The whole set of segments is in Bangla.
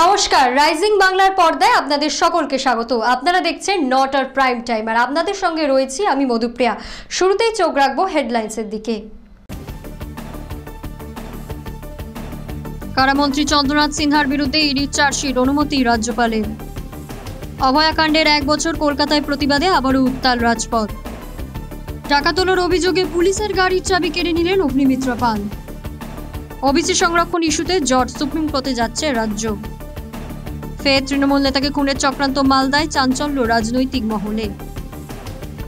নমস্কার, রাইজিং বাংলার পর্দায় আপনাদের সকলকে স্বাগত। আপনারা দেখছেন নটার প্রাইম টাইম, আর আপনাদের সঙ্গে রয়েছি আমি মধুপ্রিয়া। শুরুতেই চোখ রাখবো হেডলাইন্সের দিকে। কারামন্ত্রী চন্দ্রনাথ সিনহার বিরুদ্ধে ইডির চার্জশিট, অনুমতি রাজ্যপালের। অভয়াকাণ্ডের 1 বছর কলকাতায় প্রতিবাদে আবারও উত্তাল রাজপথ। টাকা তোলার অভিযোগে পুলিশের গাড়ির চাবি কেড়ে নিলেন অগ্নিমিত্রা পাল। ওবিসি সংরক্ষণ ইস্যুতে জট, সুপ্রিম কোর্টে যাচ্ছে রাজ্য। ফের তৃণমূল নেতাকে খুনের চক্রান্ত মালদায়, চাঞ্চল্য রাজনৈতিক মহলে।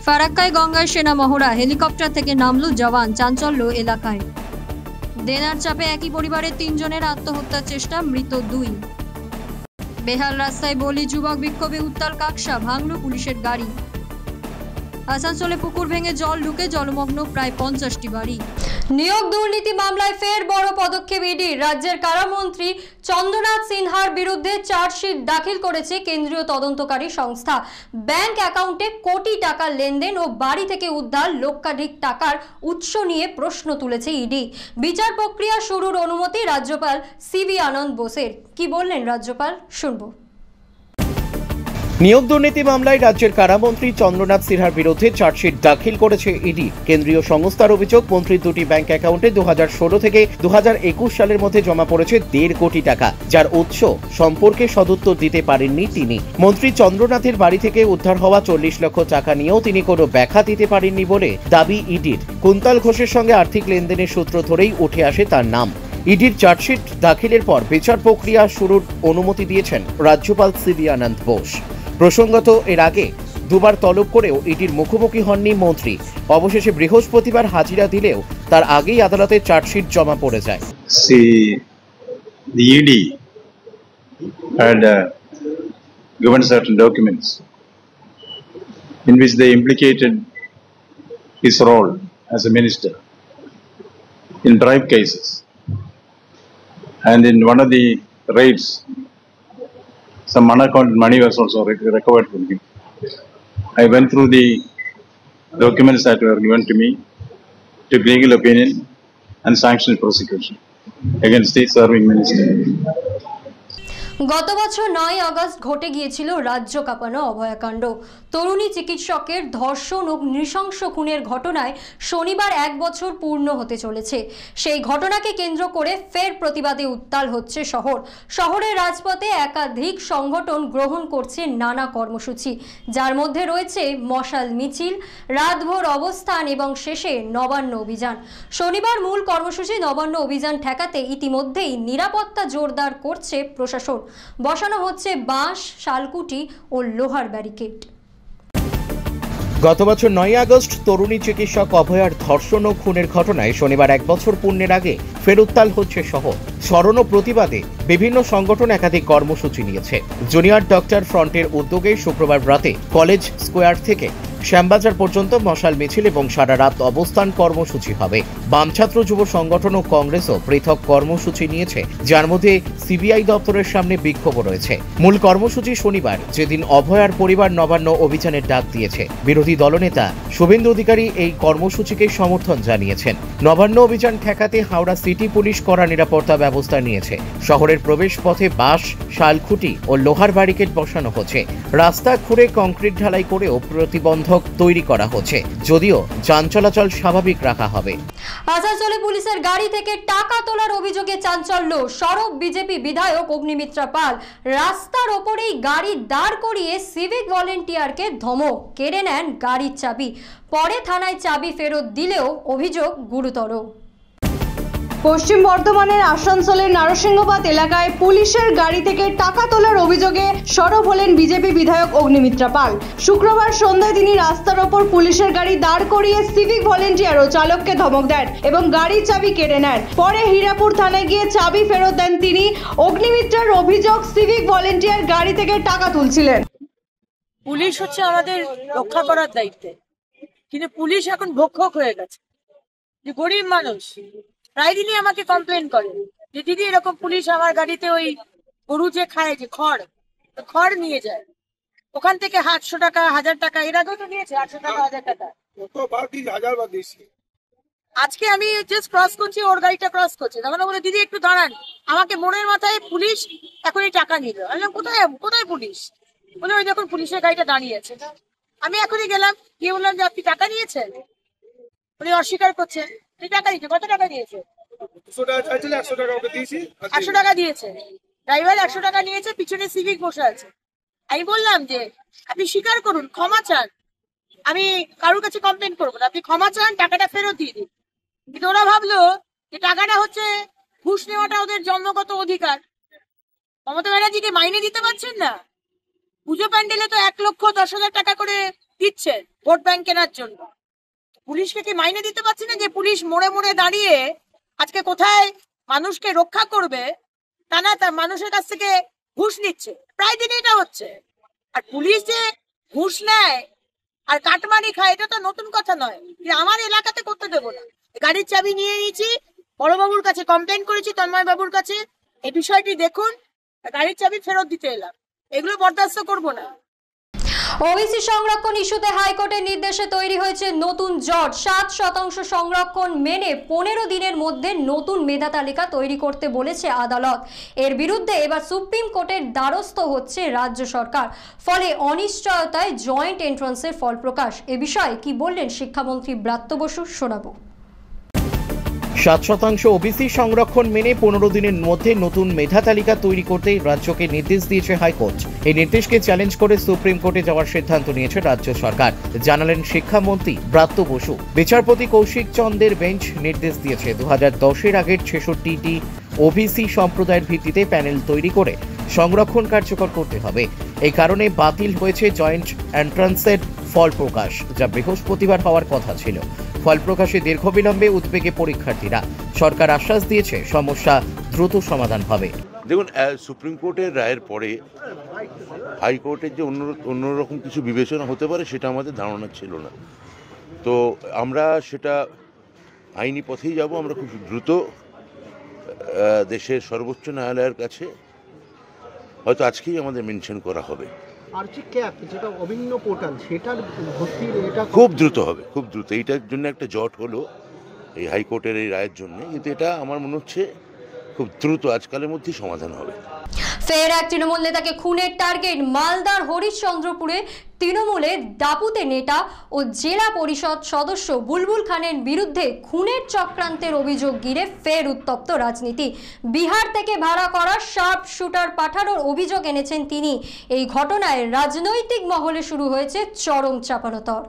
ফারাক্কায় গঙ্গায় সেনা মহড়া, হেলিকপ্টার থেকে নামলো জওয়ান, চাঞ্চল্য এলাকায়। দেনার চাপে একই পরিবারের 3 জনের আত্মহত্যার চেষ্টা, মৃত 2। বেহাল রাস্তায় বলি যুবক, বিক্ষোভে উত্তাল কাকসা, ভাঙল পুলিশের গাড়ি। আসানসোলে পুকুর ভেঙে জল ঢুকে জলমগ্ন প্রায় 50টি বাড়ি। নিয়োগ দুর্নীতি মামলায় ফের বড় পদক্ষেপ ইডির। রাজ্যের কারামন্ত্রী চন্দ্রনাথ সিনহার বিরুদ্ধে চার্জশিট দাখিল করেছে কেন্দ্রীয় তদন্তকারী সংস্থা। ব্যাংক অ্যাকাউন্টে কোটি টাকার লেনদেন ও বাড়ি থেকে উদ্ধার লক্ষাধিক টাকার উৎস নিয়ে প্রশ্ন তুলেছে ইডি। বিচার প্রক্রিয়া শুরুর অনুমতি রাজ্যপাল সিভি আনন্দ বোসের। কি বললেন রাজ্যপাল, শুনবো। নিয়োগ দুর্নীতি মামলায় রাজ্যের কারামন্ত্রী চন্দ্রনাথ সিনহার বিরুদ্ধে চার্জশিট দাখিল করেছে ইডি। কেন্দ্রীয় সংস্থার অভিযোগ, মন্ত্রীর 2টি ব্যাংক অ্যাকাউন্টে 2016 থেকে 2021 সালের মধ্যে জমা পড়েছে 1.5 কোটি টাকা, যার উৎস সম্পর্কে সদুত্তর দিতে পারেননি তিনি। মন্ত্রী চন্দ্রনাথের বাড়ি থেকে উদ্ধার হওয়া 40 লক্ষ টাকা নিয়েও তিনি কোনো ব্যাখ্যা দিতে পারেননি বলে দাবি ইডির। কুন্তল ঘোষের সঙ্গে আর্থিক লেনদেনের সূত্র ধরেই উঠে আসে তার নাম। ইডির চার্জশিট দাখিলের পর বিচার প্রক্রিয়া শুরুর অনুমতি দিয়েছেন রাজ্যপাল সিভি আনন্দ বোস। প্রসঙ্গত, এর আগে 2বার তলব করেও ইডির মুখোমুখি হননি মন্ত্রী। অবশেষে বৃহস্পতিবার হাজিরা দিলেও তার আগেই আদালতে চার্জশিট জমা পড়ে যায়। The ED had given certain documents in which they implicated his role as a minister in bribe cases, and in one of the raids some unaccounted money was also recovered from him. I went through the documents that were given to me, took legal opinion and sanctioned prosecution against the serving minister. গত বছর 9 আগস্ট ঘটে গিয়েছিল রাজ্য কাঁপানো অভয়াকাণ্ড। তরুণী চিকিৎসকের ধর্ষণ ও নৃশংস খুনের ঘটনায় শনিবার 1 বছর পূর্ণ হতে চলেছে। সেই ঘটনাকে কেন্দ্র করে ফের প্রতিবাদে উত্তাল হচ্ছে শহরের রাজপথে একাধিক সংগঠন গ্রহণ করছে নানা কর্মসূচি, যার মধ্যে রয়েছে মশাল মিছিল, রাতভর অবস্থান এবং শেষে নবান্ন অভিযান। শনিবার মূল কর্মসূচি নবান্ন অভিযান ঠেকাতে ইতিমধ্যেই নিরাপত্তা জোরদার করছে প্রশাসন। বসানো হচ্ছে বাঁশ, শালকুটি ও লোহার ব্যারিকেড। গত বছর 9 আগস্ট তরুণী চিকিৎসক অভয়ার ধর্ষণ ও খুনের ঘটনায় শনিবার 1 বছর পূর্ণের আগে ফের উত্তাল হচ্ছে শহর। স্মরণ ও প্রতিবাদে বিভিন্ন সংগঠন একাধিক কর্মসূচি নিয়েছে। জুনিয়র ডক্টর ফ্রন্টের উদ্যোগে শুক্রবার রাতে কলেজ স্কোয়ার থেকে শ্যামবাজার পর্যন্ত মশাল মিছিল এবং সারা রাত অবস্থান কর্মসূচি হবে। বাম ছাত্র যুব সংগঠন ও কংগ্রেসও পৃথক কর্মসূচি নিয়েছে, যার মধ্যে সিবিআই দপ্তরের সামনে বিক্ষোভ রয়েছে। মূল কর্মসূচি শনিবার, যেদিন অভয়ার পরিবার নবান্ন অভিযানের ডাক দিয়েছে। বিরোধী দলনেতা শুভেন্দু অধিকারী এই কর্মসূচিকে সমর্থন জানিয়েছেন। নবান্ন অভিযান ঠেকাতে হাওড়া সিটি পুলিশ কড়া নিরাপত্তা ব্যবস্থা নিয়েছে। শহরের প্রবেশ পথে বাঁশ, শালকুটি ও লোহার ব্যারিকেড বসানো হচ্ছে। রাস্তা খুঁড়ে কংক্রিট ঢালাই করেও প্রতিবন্ধক তৈরি করা হচ্ছে, যদিও যান চলাচল স্বাভাবিক রাখা হবে। আসানসোলে পুলিশের গাড়ি থেকে টাকা তোলার অভিযোগে চাঞ্চল্য। সরব বিজেপি বিধায়ক অগ্নিমিত্রা পাল রাস্তার ওপরেই গাড়ি দাঁড় করিয়ে সিভিক ভলেন্টিয়ারকে ধমক, কেড়ে নেন গাড়ির চাবি। পরে থানায় চাবি ফেরত দিলেও অভিযোগ গুরুতর। পশ্চিম বর্ধমানের আসানসোলের নারসিংহপাত এলাকায় পুলিশের গাড়ি থেকে টাকা তোলার অভিযোগে সরব হলেন বিজেপি বিধায়ক অগ্নিমিত্রা পাল। শুক্রবার সন্ধ্যায় তিনি রাস্তার ওপর পুলিশের গাড়ি দাঁড় করিয়ে সিভিক ভলেন্টিয়ার ও চালককে ধমক দেন এবং গাড়ির চাবি কেড়ে নেন। পরে হীরাপুর থানায় গিয়ে চাবি ফেরত দেন তিনি। অগ্নিমিত্রার অভিযোগ, সিভিক ভলেন্টিয়ার গাড়ি থেকে টাকা তুলছিলেন। পুলিশ হচ্ছে আমাদের রক্ষা করার দায়িত্বে, কিন্তু পুলিশ এখন ভক্ষক হয়ে গেছে। যে গরিব মানুষ প্রায় দিনই আমাকে কমপ্লেন করে যে দিদি এরকম পুলিশ আমার গাড়িতে ওই গরু যে খায় যে খড় নিয়ে যায়, ওখান থেকে 800 টাকা 1000 টাকা, এর আগেও তো নিয়েছে 800 টাকা 1000 টাকা। আজকে আমি জাস্ট ক্রস করছি, ওর গাড়িটা ক্রস করছে, তখন বলে দিদি একটু দাঁড়ান, আমাকে মনের মাথায় পুলিশ এখনই টাকা নিল। আমি বললাম কোথায় কোথায় পুলিশ? বলে ওই যখন পুলিশের গাড়িটা দাঁড়িয়ে আছে। আমি এখনই গেলাম, গিয়ে বললাম যে আপনি টাকা নিয়েছেন? উনি অস্বীকার করছে। তুই টাকা দিয়েছে? কত টাকা দিয়েছে? 100 টাকা দিয়েছে। ড্রাইভার 100 টাকা নিয়েছে, পিছনে সিভিক বসে আছে। আমি বললাম যে আপনি স্বীকার করুন, ক্ষমা চান, আমি কারোর কাছে কমপ্লেন করবো না, আপনি ক্ষমা চান, টাকাটা ফেরত দিয়ে দিন। কিন্তু ওরা ভাবলো যে টাকাটা হচ্ছে ঘুষ নেওয়াটা ওদের জন্মগত অধিকার। মমতা ব্যানার্জিকে মাইনে দিতে পারছেন না? পুজো প্যান্ডেলে তো 1,10,000 টাকা করে দিচ্ছেন ভোট ব্যাংক কেনার জন্য। পুলিশকে কি মাইনে দিতে পারছে না? যে পুলিশ মোড়ে মোড়ে দাঁড়িয়ে আজকে কোথায় মানুষকে রক্ষা করবে, তা না, তার মানুষের কাছ থেকে ঘুষ নিচ্ছে। প্রায় দিন এটা হচ্ছে। আর পুলিশ যে ঘুষ নেয় আর কাটমানি খায়, এটা তো নতুন কথা নয়। আমার এলাকাতে করতে দেবো না। গাড়ির চাবি নিয়ে নিয়েছি, বড়বাবুর কাছে কমপ্লেন করেছি, তন্ময় বাবুর কাছে, এই বিষয়টি দেখুন, গাড়ির চাবি ফেরত দিতে এলাম। এগুলো বরদাস্ত করবো না। ওবিসি সংরক্ষণ ইস্যুতে হাইকোর্টের নির্দেশে তৈরি হয়েছে নতুন জট। 7% সংরক্ষণ মেনে 15 দিনের মধ্যে নতুন মেধা তালিকা তৈরি করতে বলেছে আদালত। এর বিরুদ্ধে এবার সুপ্রিম কোর্টের দ্বারস্থ হচ্ছে রাজ্য সরকার। ফলে অনিশ্চয়তায় জয়েন্ট এন্ট্রান্সের ফল প্রকাশ। এ বিষয়ে কি বললেন শিক্ষামন্ত্রী ব্রাত্য বসু, শোনাবো। 7% ওবিসি সংরক্ষণ মেনে 15 দিনের মধ্যে নতুন মেধা তালিকা তৈরি করতে রাজ্যকে নির্দেশ দিয়েছে হাইকোর্ট। এই নির্দেশকে চ্যালেঞ্জ করে সুপ্রিম কোর্টে যাওয়ার সিদ্ধান্ত নিয়েছে রাজ্য সরকার, জানালেন শিক্ষামন্ত্রী ব্রাত্য বসু। বিচারপতি কৌশিক চন্দ্রের বেঞ্চ নির্দেশ দিয়েছে 2010-এর আগের 66টি ওবিসি সম্প্রদায়ের ভিত্তিতে প্যানেল তৈরি করে সংরক্ষণ কার্যকর করতে হবে। এই কারণে বাতিল হয়েছে জয়েন্ট এন্ট্রান্সের ফল প্রকাশ, যা বৃহস্পতিবার হওয়ার কথা ছিল। ফল প্রকাশে দীর্ঘ বিলম্বে উদ্বেগে পরীক্ষার্থীরা। সরকার আশ্বাস দিয়েছে সমস্যা দ্রুত সমাধান হবে। দেখুন, সুপ্রিম কোর্টের রায়ের পরে হাইকোর্টের যে অন্যরকম কিছু বিবেচনা হতে পারে সেটা আমাদের ধারণা ছিল না। তো আমরা সেটা আইনি পথেই যাব। আমরা খুব দ্রুত দেশের সর্বোচ্চ ন্যায়ালয়ের কাছে হয়তো আজকেই আমাদের মেনশন করা হবে। আর যে ক্যাপ, যেটা অভিন্ন পোর্টাল, সেটার ভর্তি এটা খুব দ্রুত হবে, খুব দ্রুত। এইটার জন্য একটা জট হলো এই হাইকোর্টের এই রায়ের জন্য, কিন্তু এটা আমার মনে হচ্ছে খুব দ্রুত আজকালের মধ্যেই সমাধান হবে। ফের এক তৃণমূল নেতাকে খুনের টার্গেট। মালদার হরিশ্চন্দ্রপুরে তৃণমূলের দাপুতে নেতা ও জেলা পরিষদ সদস্য বুলবুল খানের বিরুদ্ধে খুনের চক্রান্তের অভিযোগ ঘিরে ফের উত্তপ্ত রাজনীতি। বিহার থেকে ভাড়া করা শার্প শুটার পাঠানোর অভিযোগ এনেছেন তিনি। এই ঘটনায় রাজনৈতিক মহলে শুরু হয়েছে চরম চাপানোতর।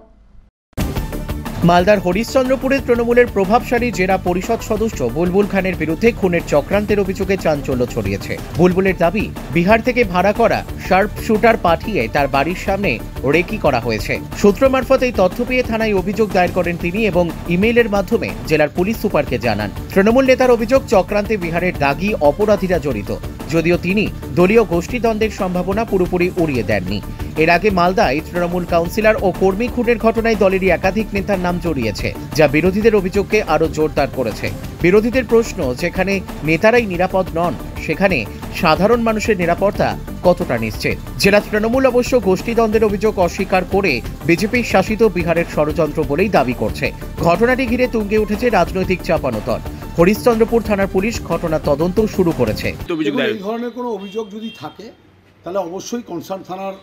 মালদার হরিশ্চন্দ্রপুরে তৃণমূলের প্রভাবশালী জেলা পরিষদ সদস্য বুলবুল খানের বিরুদ্ধে খুনের চক্রান্তের অভিযোগে চাঞ্চল্য ছড়িয়েছে। বুলবুলের দাবি, বিহার থেকে ভাড়া করা শার্প শুটার পাঠিয়ে তার বাড়ির সামনে রেকি করা হয়েছে। সূত্র মারফত এই তথ্য পেয়ে থানায় অভিযোগ দায়ের করেন তিনি এবং ইমেইলের মাধ্যমে জেলার পুলিশ সুপারকে জানান। তৃণমূল নেতার অভিযোগ, চক্রান্তে বিহারের দাগী অপরাধীরা জড়িত, যদিও তিনি দলীয় গোষ্ঠীদ্বন্দ্বের সম্ভাবনা পুরোপুরি উড়িয়ে দেননি। এর আগে মালদায় তৃণমূল কাউন্সিলর ও কর্মী খুনের ঘটনায় দলেরই একাধিক নেতার নাম জড়িয়েছে, যা বিরোধীদের অভিযোগকে আরও জোরদার করেছে। বিরোধীদের প্রশ্ন, যেখানে নেতারাই নিরাপদ নন সেখানে সাধারণ মানুষের নিরাপত্তা কতটা নিশ্চিত? জেলা তৃণমূল অবশ্য গোষ্ঠীদ্বন্দ্বের অভিযোগ অস্বীকার করে বিজেপি শাসিত বিহারের ষড়যন্ত্র বলেই দাবি করছে। ঘটনাটি ঘিরে তুঙ্গে উঠেছে রাজনৈতিক চাপানোতর। হরিশ্চন্দ্রপুর থানার পুলিশ ঘটনা তদন্ত শুরু করেছে। এই ধরনের কোনো অভিযোগ যদি থাকে তাহলে অবশ্যই কনসার্ন থানার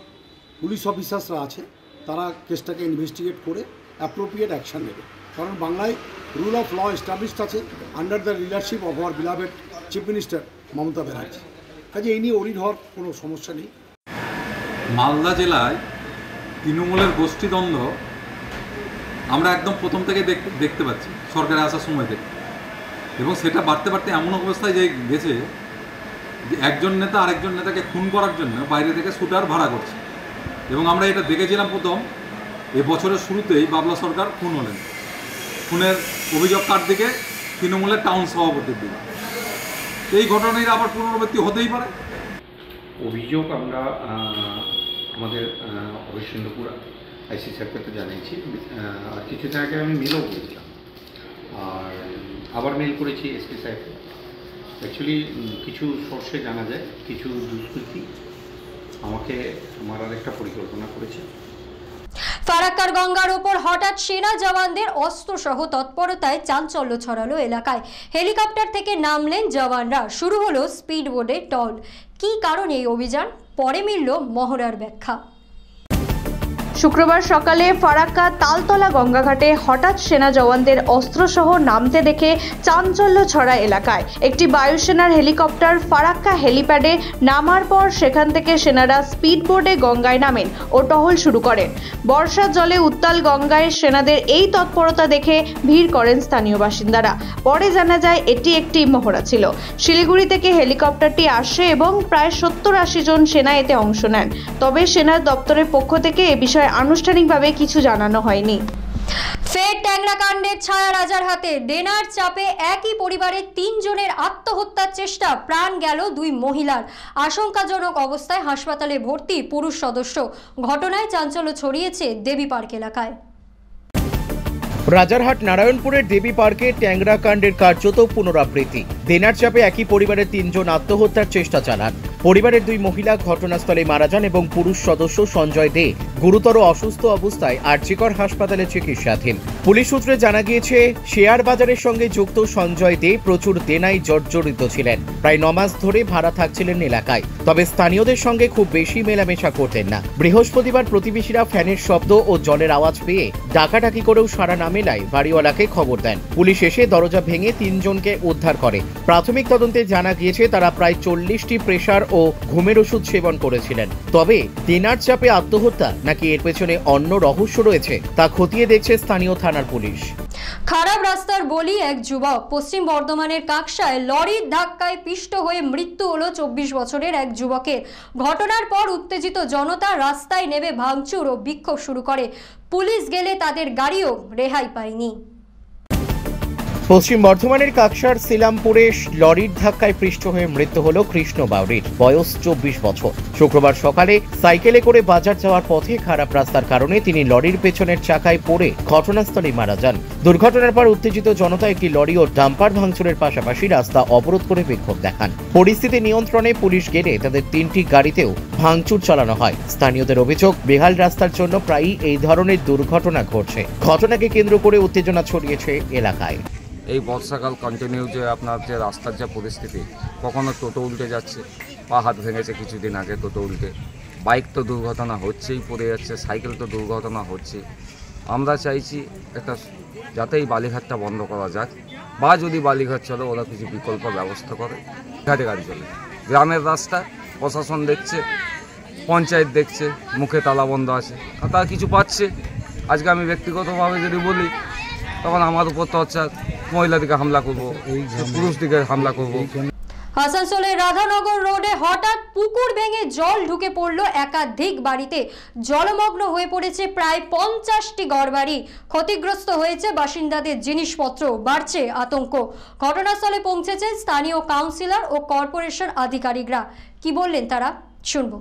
পুলিশ অফিসার্সরা আছে, তারা কেসটাকে ইনভেস্টিগেট করে অ্যাপ্রোপ্রিয়েট অ্যাকশন নেবে। কারণ বাংলায় রুল অফ ল এস্টাবলিশড আছে under the leadership of our beloved chief minister Mamata Banerjee. কাজে এই নিয়ে অরিড হওয়ার কোনো সমস্যা নেই। মালদা জেলায় তৃণমূলের গোষ্ঠীদ্বন্দ্ব আমরা একদম প্রথম থেকে দেখতে পাচ্ছি সরকারে আসার সময় থেকে, এবং সেটা বাড়তে বাড়তে এমন অবস্থায় যে গেছে যে একজন নেতা আরেকজন নেতাকে খুন করার জন্য বাইরে থেকে শুটার ভাড়া করছে। এবং আমরা এটা দেখেছিলাম প্রথম এবছরের শুরুতেই বাবলা সরকার খুন হলেন। খুনের অভিযোগ কার দিকে? তৃণমূলের টাউন সভাপতির দিকে। এই ঘটনার আবার পুনরাবৃত্তি হতেই পারে। অভিযোগ আমরা আমাদের হরিশ্চন্দ্রপুর আইসি স্যারকে তো জানিয়েছি, আর কিছুদিন আগে আমি মেলও করেছিলাম, আর আবার মেল করেছি এসপি সাহেবকে। অ্যাকচুয়ালি কিছু সোর্সে জানা যায় কিছু দুষ্কৃতী আমাকে মারার একটা পরিকল্পনা করেছে। ফারাক্কার গঙ্গার ওপর হঠাৎ সেনা জওয়ানদের অস্ত্রসহ তৎপরতায় চাঞ্চল্য ছড়ালো এলাকায়। হেলিকপ্টার থেকে নামলেন জওয়ানরা, শুরু হলো স্পিড বোটে টল। কী কারণে এই অভিযান, পরে মিলল মহড়ার ব্যাখ্যা। শুক্রবার সকালে ফারাক্কা তালতলা গঙ্গাঘাটে হঠাৎ সেনা জওয়ানদের অস্ত্রসহ নামতে দেখে চাঞ্চল্য ছড়া এলাকায়। একটি বায়ুসেনার হেলিকপ্টার ফারাক্কা হেলিপ্যাডে নামার পর সেখান থেকে সেনারা স্পিড বোটে গঙ্গায় নামেন ও টহল শুরু করেন। বর্ষার জলে উত্তাল গঙ্গায় সেনাদের এই তৎপরতা দেখে ভিড় করেন স্থানীয় বাসিন্দারা। পরে জানা যায় এটি একটি মহড়া ছিল। শিলিগুড়ি থেকে হেলিকপ্টারটি আসে এবং প্রায় 70-80 জন সেনা এতে অংশ নেন। তবে সেনা দপ্তরের পক্ষ থেকে এ বিষয়ে আনুষ্ঠানিকভাবে কিছু জানানো হয়নি। ফের ট্যাংরা কাণ্ডের ছায়া রাজার হাতে। ডেনার চাপে একই পরিবারের 3 জনের আত্মহত্যার চেষ্টা, প্রাণ গেল 2 মহিলার। আশঙ্কাজনক অবস্থায় হাসপাতালে ভর্তি পুরুষ সদস্য। ঘটনায় চাঞ্চল্য ছড়িয়েছে দেবী পার্ক এলাকায়। রাজারহাট নারায়ণপুরের দেবী পার্কে ট্যাংরা কাণ্ডের কার্যত পুনরাবৃত্তি। ডেনার চাপে একই পরিবারের 3 জন আত্মহত্যার চেষ্টা চালান। পরিবারের 2 মহিলা ঘটনাস্থলে মারা যান এবং পুরুষ সদস্য সঞ্জয় দে গুরুতর অসুস্থ অবস্থায় আরজিকর হাসপাতালে চিকিৎসাধীন। পুলিশ সূত্রে জানা গিয়েছে, শেয়ার বাজারের সঙ্গে যুক্ত সঞ্জয় দে প্রচুর দেনায় জর্জরিত ছিলেন। প্রায় 9 মাস ধরে ভাড়া থাকছিলেন এলাকায়, তবে স্থানীয়দের সঙ্গে খুব বেশি মেলামেশা করতেন না। বৃহস্পতিবার প্রতিবেশীরা ফ্যানের শব্দ ও জলের আওয়াজ পেয়ে ডাকাডাকি করেও সাড়া না মেলায় বাড়িওয়ালাকে খবর দেন। পুলিশ এসে দরজা ভেঙে 3 জনকে উদ্ধার করে। প্রাথমিক তদন্তে জানা গিয়েছে তারা প্রায় 40টি প্রেসার ও ঘুমের ওষুধ সেবন করেছিলেন। তবে ডেনার চাপে আত্মহত্যা নাকি এর পেছনে অন্য রহস্য রয়েছে তা খতিয়ে দেখছে স্থানীয় থানার পুলিশ। খারাপ রাস্তার বলি এক যুবক। পশ্চিম বর্ধমানের কাকসায় লরির ধাক্কায় পিষ্ট হয়ে মৃত্যু হলো 24 বছরের এক যুবকের। ঘটনার পর উত্তেজিত জনতা রাস্তায় নেমে ভাঙচুর ও বিক্ষোভ শুরু করে। পুলিশ গেলে তাদের গাড়িও রেহাই পায়নি। পশ্চিম বর্ধমানের কাকসার সিলামপুরে লরির ধাক্কায় পৃষ্ঠ হয়ে মৃত্যু হল কৃষ্ণ বাউরির, বয়স 24 বছর। শুক্রবার সকালে সাইকেলে করে বাজার যাওয়ার পথে খারাপ রাস্তার কারণে তিনি লরির পেছনের চাকায় পড়ে ঘটনাস্থলে মারা যান। দুর্ঘটনার পর উত্তেজিত জনতা একটি লরি ও ডাম্পার ভাঙচুরের পাশাপাশি রাস্তা অবরোধ করে বিক্ষোভ দেখান। পরিস্থিতি নিয়ন্ত্রণে পুলিশ গেলে তাদের 3টি গাড়িতেও ভাঙচুর চালানো হয়। স্থানীয়দের অভিযোগ, বেহাল রাস্তার জন্য প্রায়ই এই ধরনের দুর্ঘটনা ঘটছে। ঘটনাকে কেন্দ্র করে উত্তেজনা ছড়িয়েছে এলাকায়। এই বর্ষাকাল কন্টিনিউ যে আপনার যে রাস্তার যে পরিস্থিতি, কখনো টোটো উল্টে যাচ্ছে, পা হাত ভেঙেছে কিছুদিন আগে টোটো উল্টে, বাইক তো দুর্ঘটনা হচ্ছেই, পড়ে যাচ্ছে, সাইকেল তো দুর্ঘটনা হচ্ছে। আমরা চাইছি একটা যাতে এই বালিঘাটটা বন্ধ করা যাক, বা যদি বালিঘাট চলে ওরা কিছু বিকল্প ব্যবস্থা করে ঘাটে গাড়ি চলে। গ্রামের রাস্তা প্রশাসন দেখছে, পঞ্চায়েত দেখছে, মুখে তালা বন্ধ আছে, তারা কিছু পাচ্ছে। আজকে আমি ব্যক্তিগতভাবে যদি বলি, তখন আমার উপর তো হচ্ছে মহিলা দিকে হামলা করবো, পুরুষ দিকে হামলা করবো। আসানসোলের রাধানগর রোডে হঠাৎ পুকুর ভেঙে জল ঢুকে পড়ল একাধিক বাড়িতে। জলমগ্ন হয়ে পড়েছে প্রায় 50টি ঘরবাড়ি। ক্ষতিগ্রস্ত হয়েছে বাসিন্দাদের জিনিসপত্র, বাড়ছে আতঙ্ক। ঘটনাস্থলে পৌঁছেছেন স্থানীয় কাউন্সিলর ও কর্পোরেশন আধিকারিকরা। কি বললেন তারা, শুনবো।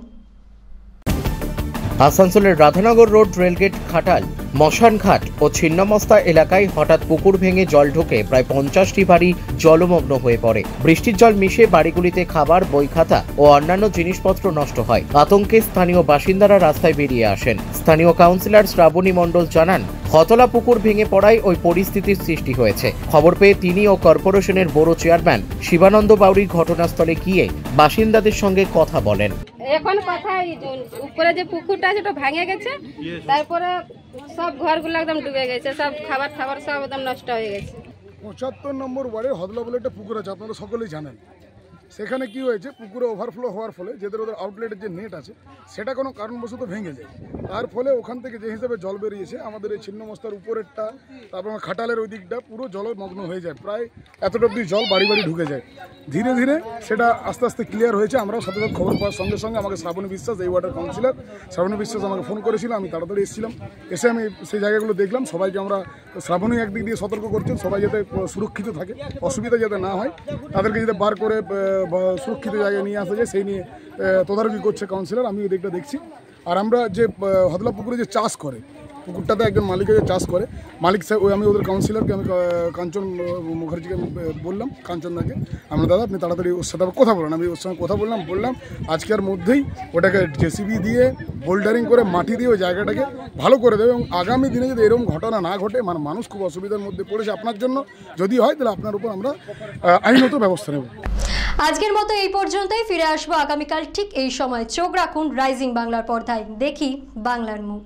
আসানসোলের রাধানগর রোড, রেলগেট, খাটাল, মশানঘাট ও ছিন্নমস্তা এলাকায় হঠাৎ পুকুর ভেঙে জল ঢুকে প্রায় 50টি বাড়ি জলমগ্ন হয়ে পড়ে। বৃষ্টির জল মিশে বাড়িগুলিতে খাবার, বই খাতা ও অন্যান্য জিনিসপত্র নষ্ট হয়। আতঙ্কে স্থানীয় বাসিন্দারা রাস্তায় বেরিয়ে আসেন। স্থানীয় কাউন্সিলর শ্রাবণী মণ্ডল জানান, হতলা পুকুর ভেঙে পড়ায় ওই পরিস্থিতির সৃষ্টি হয়েছে। খবর পেয়ে তিনি ও কর্পোরেশনের বড় চেয়ারম্যান শিবানন্দ বাউরি ঘটনাস্থলে গিয়ে বাসিন্দাদের সঙ্গে কথা বলেন। এখন কথা উপরে যে পুকুরটা আছে ওটা ভেঙে গেছে, তারপরে সব ঘরগুলো একদম ডুবে গেছে, সব খাবার সব একদম নষ্ট হয়ে গেছে। 75 নম্বর ওয়ার্ডে হদলা বলে একটা পুকুর আছে, আপনারা সকলেই জানেন। সেখানে কি হয়েছে, পুকুরে ওভারফ্লো হওয়ার ফলে ওদের আউটলেটের যে নেট আছে সেটা কোনো কারণবশত ভেঙে যায়। তার ফলে ওখান থেকে যে হিসাবে জল বেরিয়েছে, আমাদের এই ছিন্নমস্তার উপরেরটা, তারপর খাটালের ওই দিকটা পুরো জলমগ্ন হয়ে যায়। প্রায় এতটা অব্দি জল বাড়ি বাড়ি ঢুকে যায়। ধীরে ধীরে সেটা আস্তে আস্তে ক্লিয়ার হয়েছে। আমরা সাথে সাথে খবর পাওয়ার সঙ্গে সঙ্গে আমাকে শ্রাবণী বিশ্বাস, এই ওয়ার্ডের কাউন্সিলর শ্রাবণী বিশ্বাস আমাকে ফোন করেছিল। আমি তাড়াতাড়ি এসেছিলাম, এসে আমি সেই জায়গাগুলো দেখলাম। সবাইকে আমরা, শ্রাবণী একদিক দিয়ে সতর্ক করছেন সবাই যাতে সুরক্ষিত থাকে, অসুবিধা যাতে না হয়, তাদেরকে যাতে বার করে সুরক্ষিত জায়গায় নিয়ে আসা যায় সেই নিয়ে তদারকি করছে কাউন্সিলর। আমি এই দিকটা দেখছি। আর আমরা যে হদলা পুকুরে যে চাষ করে, পুকুরটাতে একজন মালিক চাষ করে, মালিক সাহেব আমি ওদের কাউন্সিলরকে আমি কাঞ্চন মুখার্জিকে বললাম, কাঞ্চনদাকে, আমরা দাদা আপনি তাড়াতাড়ি ওর সাথে কথা বলুন। আমি ওর সঙ্গে কথা বললাম আজকের মধ্যেই ওটাকে জেসিবি দিয়ে বোল্ডারিং করে মাটি দিয়ে ওই জায়গাটাকে ভালো করে দেবে, এবং আগামী দিনে যদি এরকম ঘটনা না ঘটে, মানে মানুষ খুব অসুবিধার মধ্যে পড়েছে আপনার জন্য, যদি হয় তাহলে আপনার উপর আমরা আইনত ব্যবস্থা নেব। আজকের মতো এই পর্যন্তই, ফিরে আসবো আগামীকাল ঠিক এই সময়। চোখ রাখুন রাইজিং বাংলার পর্দায়। দেখি বাংলার মুখ।